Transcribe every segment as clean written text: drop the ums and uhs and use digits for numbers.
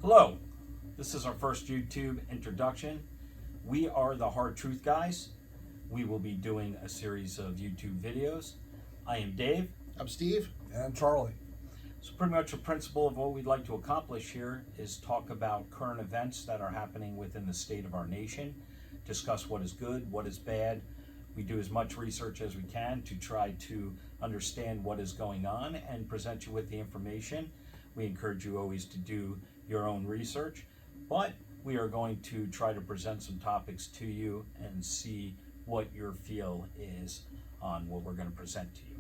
Hello, this is our first YouTube introduction. We are the Hard Truth Guys. We will be doing a series of YouTube videos. I am Dave. I'm Steve. And I'm Charlie. So pretty much the principle of what we'd like to accomplish here is talk about current events that are happening within the state of our nation, discuss what is good, what is bad. We do as much research as we can to try to understand what is going on and present you with the information. We encourage you always to do your own research, but we are going to try to present some topics to you and see what your feel is on what we're going to present to you.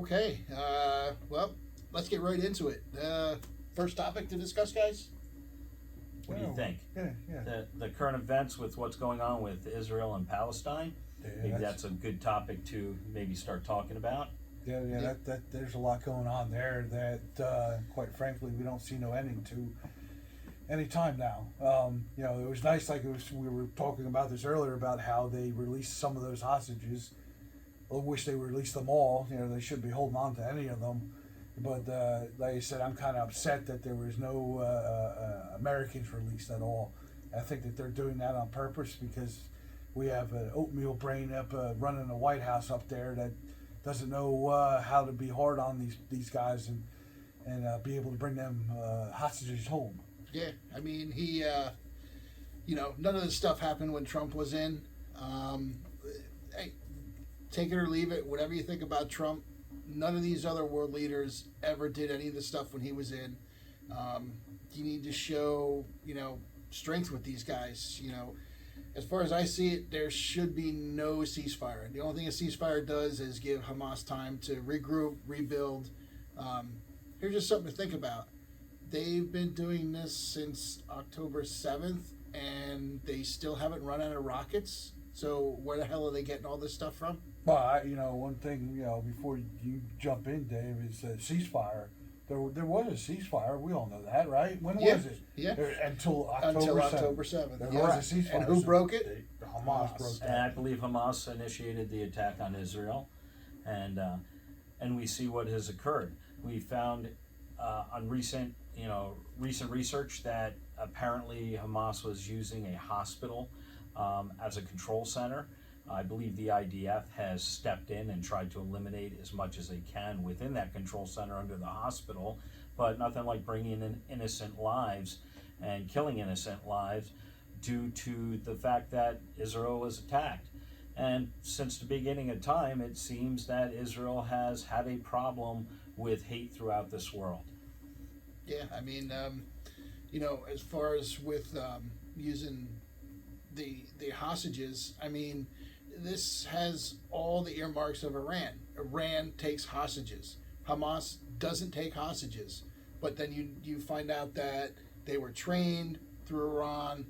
Okay, well, let's get right into it. First topic to discuss, guys? What do you think? Yeah. The current events with what's going on with Israel and Palestine, maybe that's a good topic to maybe start talking about. Yeah. That there's a lot going on there that, quite frankly, we don't see no ending to any time now. It was nice, we were talking about this earlier about how they released some of those hostages. I wish they released them all. They shouldn't be holding on to any of them. But like I said, I'm kind of upset that there was no Americans released at all. I think that they're doing that on purpose because we have an oatmeal brain up running the White House up there that doesn't know how to be hard on these guys and be able to bring them hostages home. Yeah, I mean, he, none of this stuff happened when Trump was in. Hey, take it or leave it, whatever you think about Trump. None of these other world leaders ever did any of the stuff when he was in. You need to show, strength with these guys. As far as I see it, there should be no ceasefire. The only thing a ceasefire does is give Hamas time to regroup, rebuild. Here's just something to think about. They've been doing this since October 7th, and they still haven't run out of rockets. So where the hell are they getting all this stuff from? Well, one thing, before you jump in, Dave, is ceasefire. There was a ceasefire. We all know that, right? When was it? Yeah. Until Until October October 7th. There Yeah. was a ceasefire. And who broke it? Hamas broke And I that. believe Hamas initiated the attack on Israel, and we see what has occurred. We found on recent research that apparently Hamas was using a hospital as a control center. I believe the IDF has stepped in and tried to eliminate as much as they can within that control center under the hospital, but nothing like bringing in innocent lives and killing innocent lives due to the fact that Israel was attacked. And since the beginning of time, it seems that Israel has had a problem with hate throughout this world. Yeah, I mean, as far as with using the hostages, I mean, this has all the earmarks of Iran. Iran takes hostages. Hamas doesn't take hostages. But then you find out that they were trained through Iran.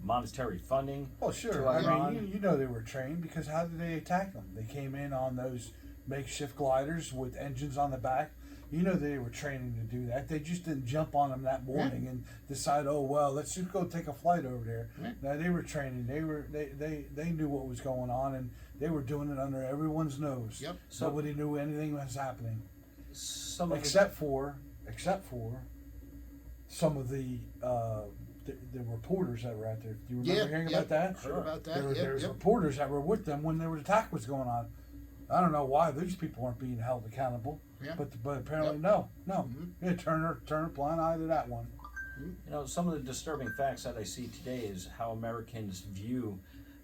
Monetary funding. Well, sure. to I Iran. mean, they were trained because how did they attack them? They came in on those makeshift gliders with engines on the back. They were training to do that. They just didn't jump on them that morning and decide, oh well, let's just go take a flight over there. No, they were training. They knew what was going on, and they were doing it under everyone's nose. Yep. So- Nobody knew anything was happening, Some of except for some of the reporters that were out there. Do you remember hearing about that? Heard about that. There was reporters that were with them when the attack was going on. I don't know why these people aren't being held accountable. Yeah. But apparently no. Yeah, turn a blind eye to that one. Some of the disturbing facts that I see today is how Americans view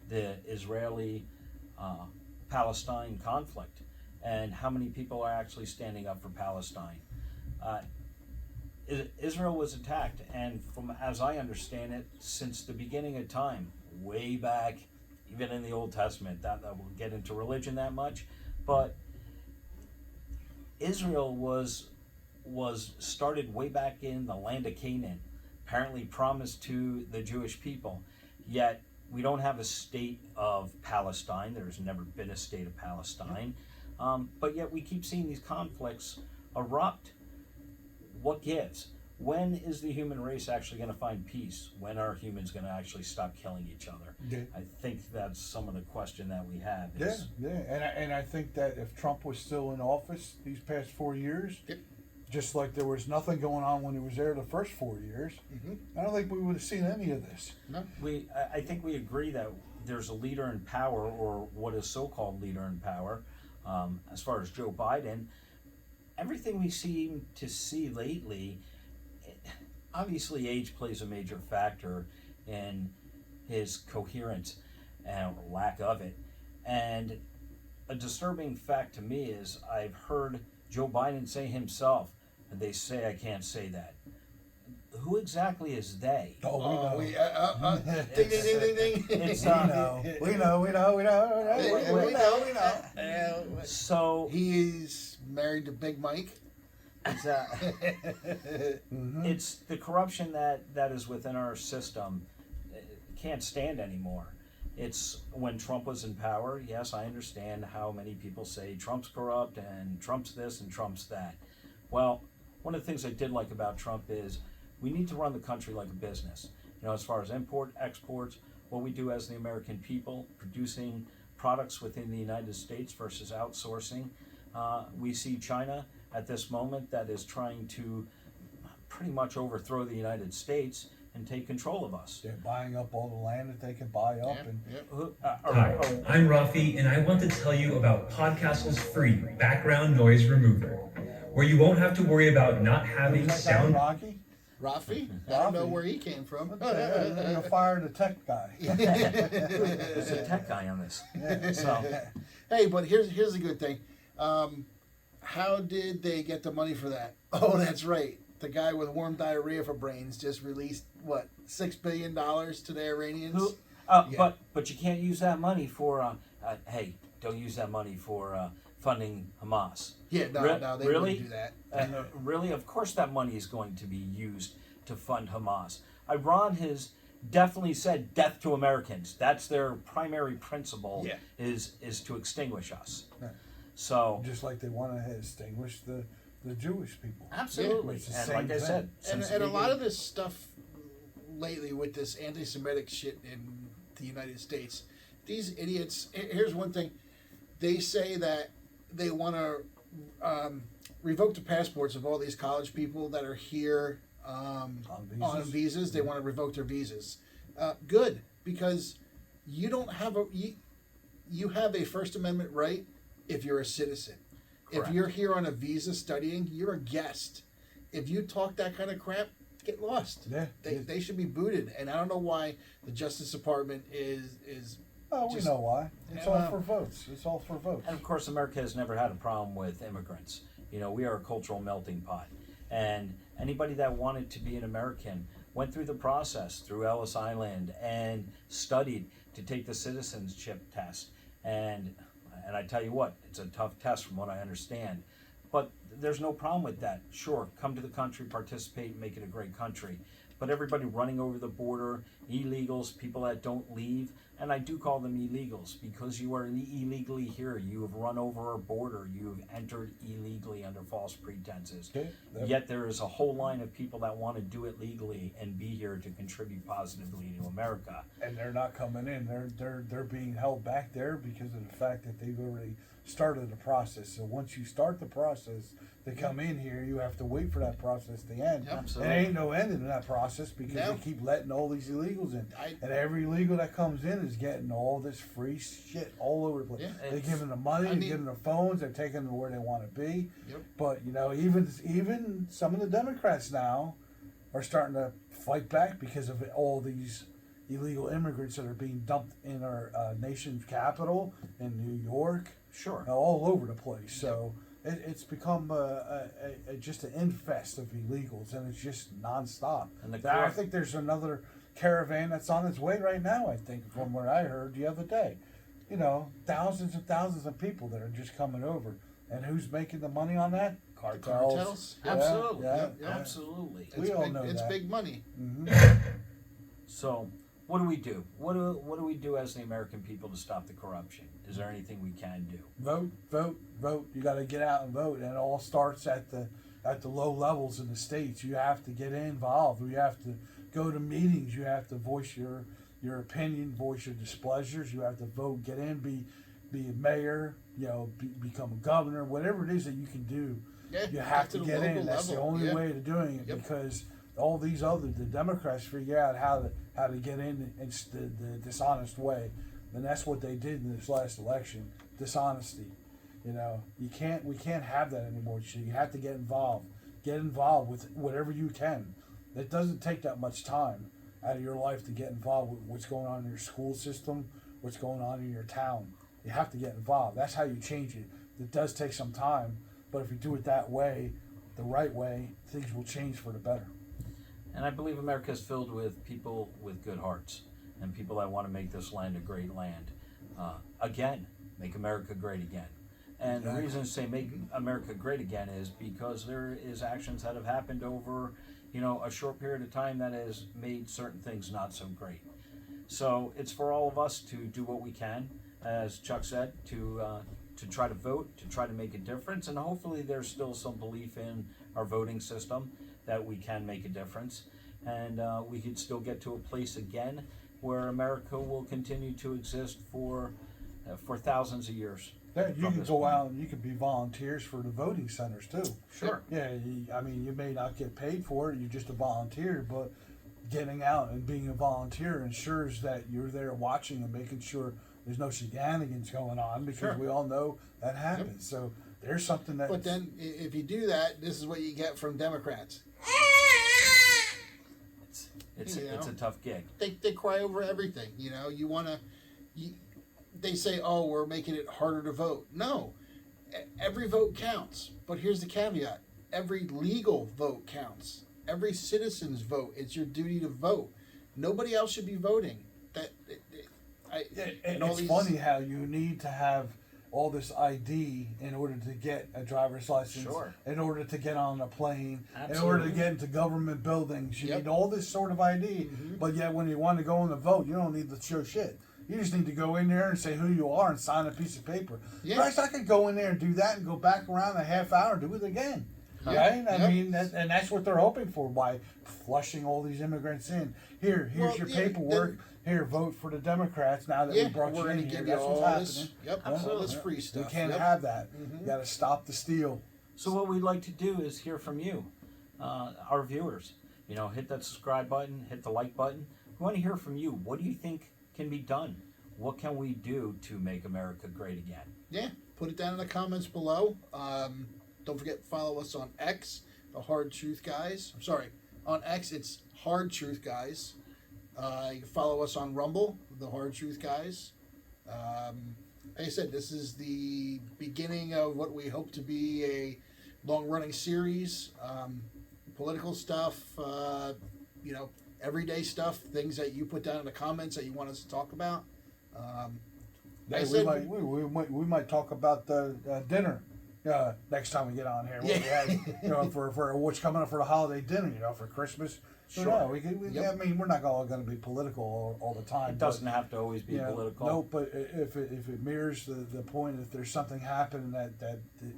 the Israeli-Palestine conflict and how many people are actually standing up for Palestine. Israel was attacked, and from as I understand it, since the beginning of time, way back, even in the Old Testament, that we'll get into religion that much, but Israel was started way back in the land of Canaan, apparently promised to the Jewish people. Yet we don't have a state of Palestine. There's never been a state of Palestine, but yet we keep seeing these conflicts erupt. What gives? When is the human race actually going to find peace? When are humans going to actually stop killing each other? Yeah. I think that's some of the question that we have. Yeah. And I think that if Trump was still in office these past 4 years, Yep. just like there was nothing going on when he was there the first 4 years. I don't think we would have seen any of this. No. I think we agree that there's a leader in power, or what is so-called leader in power, as far as Joe Biden. Everything we seem to see lately, obviously age plays a major factor in his coherence and lack of it. And a disturbing fact to me is I've heard Joe Biden say himself, and they say I can't say that. Who exactly is they? Oh, we know. Ding, ding, ding, ding, ding. It's, We know. We know. So He's married to Big Mike. it's, it's the corruption that is within our system, can't stand anymore. It's when Trump was in power. Yes, I understand how many people say Trump's corrupt and Trump's this and Trump's that. Well, one of the things I did like about Trump is we need to run the country like a business. You know, as far as import, exports, what we do as the American people, producing products within the United States versus outsourcing. We see China at this moment that is trying to pretty much overthrow the United States and take control of us. They're buying up all the land that they can buy up. Hi, I'm Rafi, and I want to tell you about Podcastle's free background noise remover, where you won't have to worry about not having sound. Rocky? Rafi? I don't know where he came from. You're firing the tech guy. There's a tech guy on this. So, Hey, but here's a good thing. How did they get the money for that? Oh, that's right. The guy with warm diarrhea for brains just released what, $6 billion to the Iranians. Yeah. But you can't use that money for. Hey, don't use that money for funding Hamas. Yeah, no, they really? wouldn't do that. Really, of course, that money is going to be used to fund Hamas. Iran has definitely said death to Americans. That's their primary principle. Yeah. Is to extinguish us. Right. So Just like they want to extinguish the Jewish people. absolutely, It's the and same like I thing. said, And since a the lot of beginning- this stuff lately with this anti-Semitic shit in the United States, these idiots. Here's one thing: they say that they want to revoke the passports of all these college people that are here on visas. They want to revoke their visas. Good, because you don't have you have a First Amendment right if you're a citizen. Correct. If you're here on a visa studying, you're a guest. If you talk that kind of crap, get lost. Yeah. They should be booted. And I don't know why the Justice Department is Oh, we just- know why. It's Yeah. all for votes. It's all for votes. And of course, America has never had a problem with immigrants. You know, we are a cultural melting pot. And anybody that wanted to be an American went through the process through Ellis Island and studied to take the citizenship test. And I tell you what, it's a tough test from what I understand. But there's no problem with that. Sure, come to the country, participate, and make it a great country. But everybody running over the border, illegals, people that don't leave, and I do call them illegals because you are illegally here. You have run over our border. You have entered illegally under false pretenses. Okay. Yet there is a whole line of people that want to do it legally and be here to contribute positively to America. And they're not coming in. They're being held back there because of the fact that they've already started the process. So once you start the process, they come in here. You have to wait for that process to end. Yep. Absolutely. And ain't no ending to that process because No. they keep letting all these illegals in. I- And every illegal that comes in is getting all this free shit all over the place. Yeah. They're giving them money, I they're mean- giving them phones, they're taking them where they want to be. Yep. But you know, even some of the Democrats now are starting to fight back because of all these illegal immigrants that are being dumped in our nation's capital in New York, Sure. all over the place. So it's become just an infest of illegals, and it's just nonstop. And the I corrupt- think there's another caravan that's on its way right now. I think from what I heard the other day, you know, thousands and thousands of people that are just coming over, and who's making the money on that? Cartels. Yeah, Absolutely. yeah, yeah. Absolutely. We all big, know it's that. big money. So, what do we do? What do we do as the American people to stop the corruption? Is there anything we can do? Vote, vote, vote. You got to get out and vote, and it all starts at the low levels in the states. You have to get involved. You have to go to meetings. You have to voice your opinion, voice your displeasures. You have to vote, get in, be a mayor. You know, become a governor. Whatever it is that you can do Yeah, You have to to the get local in. That's the level, only yeah. way to doing it Yep. because all these the Democrats figure out how to get in the dishonest way, and that's what they did in this last election. Dishonesty. You know, we can't have that anymore. So you have to get involved. Get involved with whatever you can. It doesn't take that much time out of your life to get involved with what's going on in your school system, what's going on in your town. You have to get involved. That's how you change it. It does take some time, but if you do it that way, the right way, things will change for the better. And I believe America is filled with people with good hearts and people that want to make this land a great land. Again, make America great again. And the reason I say make America great again is because there is actions that have happened over, a short period of time that has made certain things not so great. So it's for all of us to do what we can, as Chuck said, to try to vote, to try to make a difference, and hopefully there's still some belief in our voting system that we can make a difference, and we could still get to a place again where America will continue to exist for thousands of years. Yeah, you from can this go point. out and you can be volunteers for the voting centers too. Sure. Yeah, I mean, you may not get paid for it, you're just a volunteer, but getting out and being a volunteer ensures that you're there watching and making sure there's no shenanigans going on because Sure. we all know that happens. So there's something that. But then, if you do that, this is what you get from Democrats. It's You a know? tough gig. They cry over everything. You want to. They say, "Oh, we're making it harder to vote." No, every vote counts. But here's the caveat: every legal vote counts. Every citizen's vote. It's your duty to vote. Nobody else should be voting. It's funny how you need to have all this ID in order to get a driver's license, Sure. in order to get on a plane, in order Absolutely. to get into government buildings. You Yep. need all this sort of ID. But yet, when you want to go in the vote, you don't need to show shit. You just need to go in there and say who you are and sign a piece of paper. Yeah. Christ, I could go in there and do that and go back around a half hour and do it again. Yeah. Right? I Yep. mean, and that's what they're hoping for by flushing all these immigrants in. Here's Well, your yeah, paperwork. Here, vote for the Democrats now that we brought you we're in going to here. give you That's all what's this. happening. Yep, all this free stuff. We can't Yep. have that. You got to stop the steal. So what we'd like to do is hear from you, our viewers. Hit that subscribe button, hit the like button. We want to hear from you. What do you think can be done? What can we do to make America great again? Yeah, put it down in the comments below. Don't forget to follow us on X, the Hard Truth Guys. I'm sorry, on X it's Hard Truth Guys. You can follow us on Rumble, the Hard Truth Guys. Like I said, this is the beginning of what we hope to be a long-running series. Political stuff, everyday stuff, things that you put down in the comments that you want us to talk about. Hey, I we said- might talk about the dinner next time we get on here. What we had, for what's coming up for the holiday dinner, for Christmas. So, Sure. no, Yep. I mean, we're not all going to be political all the time. It but- doesn't have to always be Yeah, political. No, but if it mirrors the point, if there's something happening that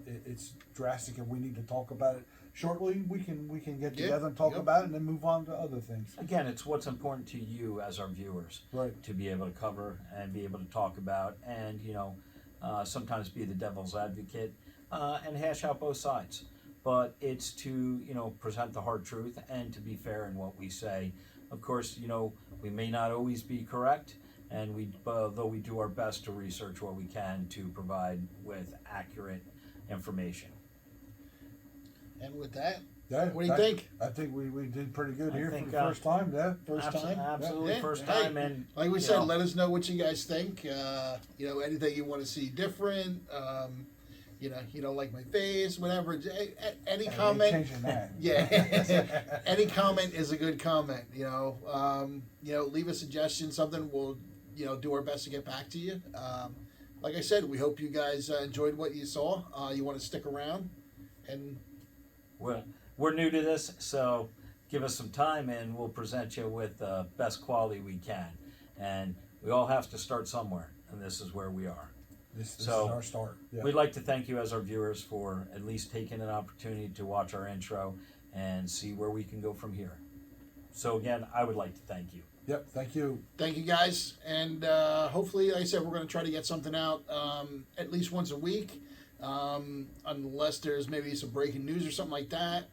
it's drastic and we need to talk about it shortly, we can get Yeah, together and talk yep. about it and then move on to other things. Again, it's what's important to you as our viewers Right. to be able to cover and be able to talk about, and sometimes be the devil's advocate and hash out both sides. But it's to present the hard truth and to be fair in what we say. Of course, we may not always be correct, and though we do our best to research what we can to provide with accurate information. And with that, Yeah, what do you think? I think we did pretty good I here think, for the first time. Yeah. First time? Absolutely, Yeah. first Hey, time, and Like we you said, know, let us know what you guys think. Anything you want to see different. You don't like my face, whatever. Any Yeah, we ain't comment. changing that. Yeah. Any comment is a good comment. Leave a suggestion, something we'll do our best to get back to you. Like I said, we hope you guys enjoyed what you saw. You want to stick around, and we're new to this, so give us some time, and we'll present you with the best quality we can. And we all have to start somewhere, and this is where we are. This So, is our start. Yeah. We'd like to thank you as our viewers for at least taking an opportunity to watch our intro and see where we can go from here. So again, I would like to thank you. Yep. Thank you. thank you guys. And hopefully, like I said, we're going to try to get something out at least once a week. unless there's maybe some breaking news or something like that.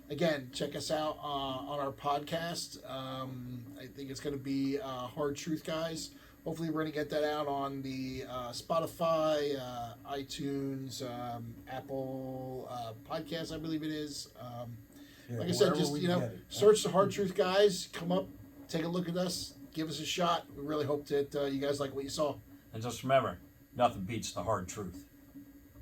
Again, check us out on our podcast. I think it's going to be Hard Truth Guys. Hopefully, we're going to get that out on the Spotify, iTunes, Apple Podcasts, I believe it is. Yeah, Like I said, wherever just we you can know, get it. search the Hard Truth Guys. Come up, take a look at us, give us a shot. We really hope that you guys like what you saw. And just remember, nothing beats the hard truth.